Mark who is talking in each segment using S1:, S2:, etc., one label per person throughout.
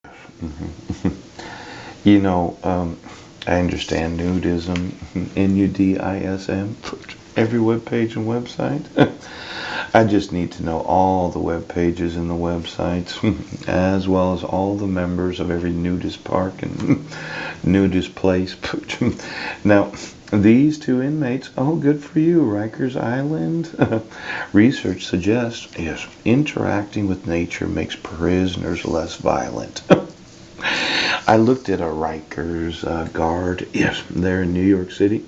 S1: Mhm. You know, I understand nudism, Nudism, every web page and website. I just need to know all the web pages and the websites, as well as all the members of every nudist park and nudist place. Now, these two inmates, oh, good for you, Rikers Island. Research suggests, yes, interacting with nature makes prisoners less violent. I looked at a Rikers guard, yes, there in New York City.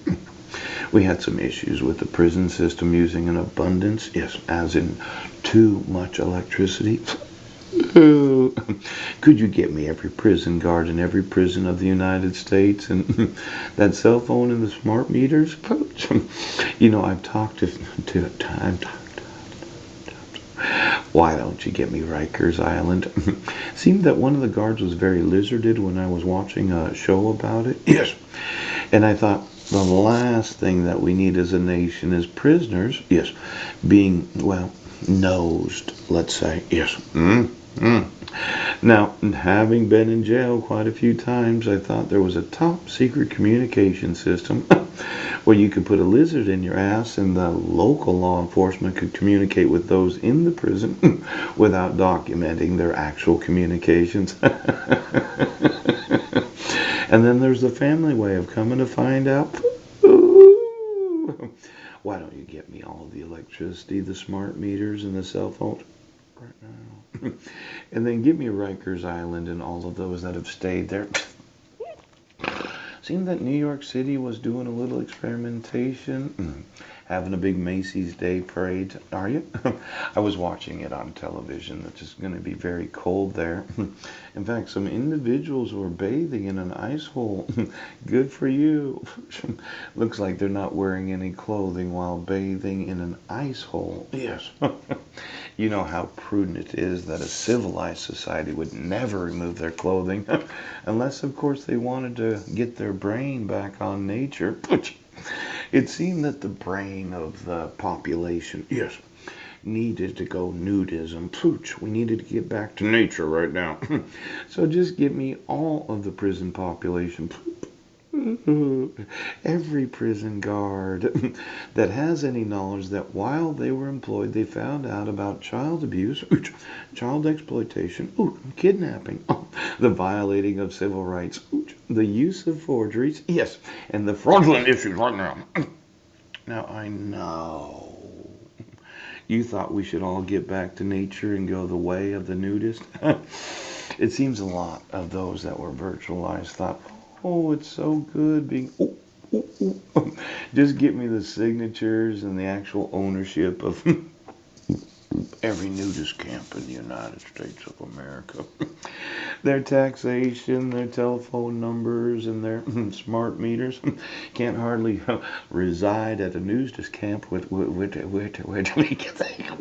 S1: We had some issues with the prison system using an abundance, yes, as in too much electricity. Could you get me every prison guard in every prison of the United States and that cell phone and the smart meters? You know, I've talked to time. Why don't you get me Rikers Island? Seemed that one of the guards was very lizarded when I was watching a show about it. Yes. And I thought, the last thing that we need as a nation is prisoners, yes, being, well, nosed, let's say. Yes. Now, having been in jail quite a few times, I thought there was a top secret communication system where you could put a lizard in your ass and the local law enforcement could communicate with those in the prison without documenting their actual communications. And then there's the family way of coming to find out. Why don't you get me all of the electricity, the smart meters, and the cell phones right now? And then give me Rikers Island and all of those that have stayed there. Seemed that New York City was doing a little experimentation, having a big Macy's Day Parade. Are you? I was watching it on television. It's just going to be very cold there. In fact, some individuals were bathing in an ice hole. Good for you. Looks like they're not wearing any clothing while bathing in an ice hole. Yes. You know how prudent it is that a civilized society would never remove their clothing, unless, of course, they wanted to get their brain back on nature. It seemed that the brain of the population, yes, needed to go nudism. Pooch, we needed to get back to nature right now. So just give me all of the prison population. Every prison guard that has any knowledge that while they were employed, they found out about child abuse, child exploitation, kidnapping, the violating of civil rights, the use of forgeries, yes, and the fraudulent issues right now. Now, I know you thought we should all get back to nature and go the way of the nudist. It seems a lot of those that were virtualized thought, oh, it's so good being. Just get me the signatures and the actual ownership of every nudist camp in the United States of America. Their taxation, their telephone numbers, and their smart meters. Can't hardly reside at a nudist camp. Where do we get that?